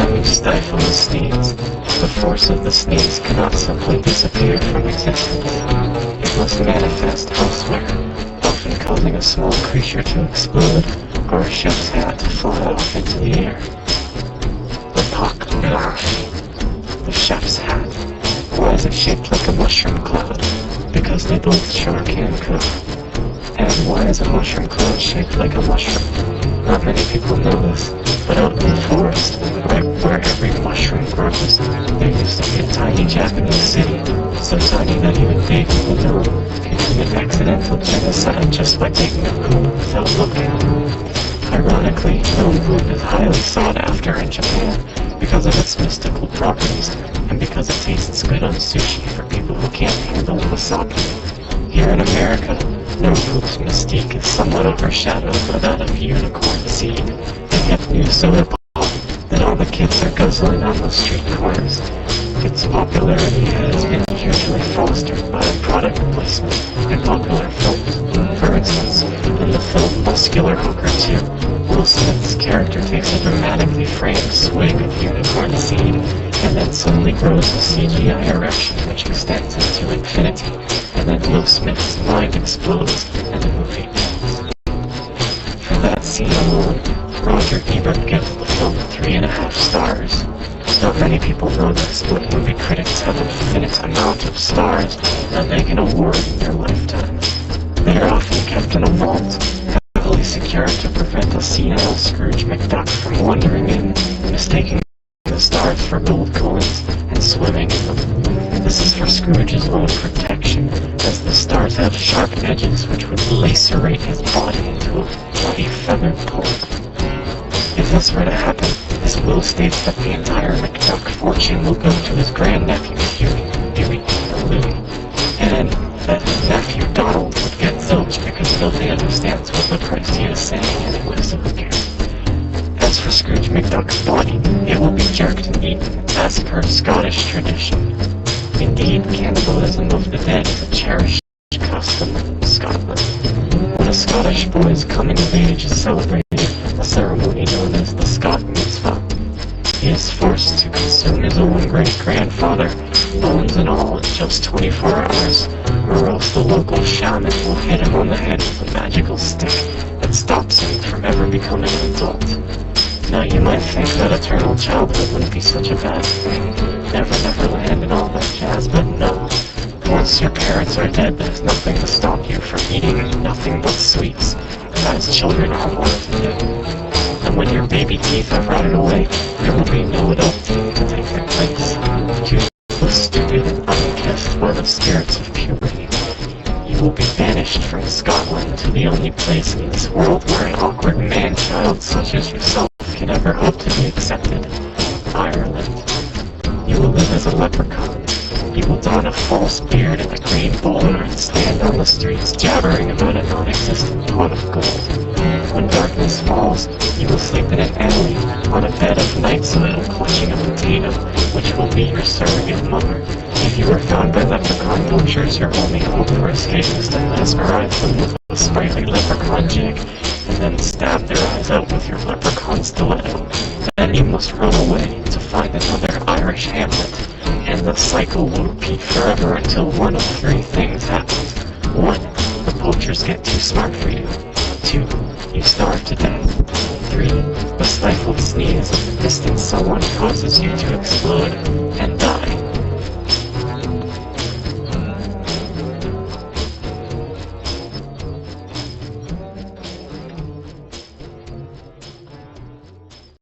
time you stifle a sneeze, the force of the sneeze cannot simply disappear from existence. It must manifest elsewhere, often causing a small creature to explode, or a chef's hat to fly off into the air. The chef's hat. Why is it shaped like a mushroom cloud? Because they both sure can cook. And why is a mushroom cloud shaped like a mushroom? Not many people know this, but out in the forest, right where every mushroom grows, there used to be a tiny Japanese city, so tiny that even baby Lil can commit accidental genocide just by taking a poop without looking. Ironically, gnome poop is highly sought after in Japan because of its mystical properties, and because it tastes good on sushi for people who can't handle wasabi. Here in America, gnome poop's mystique is somewhat overshadowed by that of unicorn seed, and yet new soda pop that all the kids are guzzling on the street corners. Its popularity has been hugely fostered by product placement in popular films. For instance, in the film Muscular Hooker 2, Will Smith's character takes a dramatically framed swig of unicorn seed, and then suddenly grows a CGI erection which extends into infinity, and then Will Smith's mind explodes, and the movie ends. For that scene alone, Roger Ebert gives the film 3.5 stars. Not many people know this, but movie critics have an infinite amount of stars that they can award in their lifetime. They are often kept in a vault, heavily secured to prevent a senile Scrooge McDuck from wandering in, mistaking the stars for gold coins, and swimming in them. This is for Scrooge's own protection, as the stars have sharp edges which would lacerate his body into a bloody feathered pulp. If this were to happen, his will states that the entire McDuck fortune will go to his grandnephew Huey, and that his nephew Donald would get zilch because nobody understands what the price he is saying anyway, so who cares? As for Scrooge McDuck's body, it will be jerked and eaten, as per Scottish tradition. Indeed, cannibalism of the dead is a cherished custom in Scotland. When a Scottish boy's coming of age is celebrated, a ceremony known as the Scot Mitzvah, he is forced to consume his own great-grandfather, bones and all, in just 24 hours, or else the local shaman will hit him on the head with a magical stick that stops him from ever becoming an adult. Now you might think that eternal childhood wouldn't be such a bad thing, Never Land and all that jazz, but no. Once your parents are dead, there's nothing to stop you from eating nothing but sweets, as children all want to do. And when your baby teeth are rotted away, there will be no adult teeth to take their place. Toothless, stupid, and unkissed by the spirits of puberty. You will be banished from Scotland to the only place in this world where an awkward man-child such as yourself can ever hope to be accepted. Ireland. You will live as a leprechaun. You will don a false beard and a green bowler and stand on the streets jabbering about a non-existent pot of gold. When darkness falls, you will sleep in an alley on a bed of night soil clutching a potato, which will be your surrogate mother. If you are found by leprechaun poachers, your only hope for escape is to mesmerize them with a sprightly leprechaun jig, and then stab their eyes out with your leprechaun stiletto. Then you must run away to find another Irish hamlet, and the cycle will repeat forever until one of three things happens. 1. The poachers get too smart for you. 2. You starve to death. 3. The stifled sneeze of a distant someone causes you to explode. And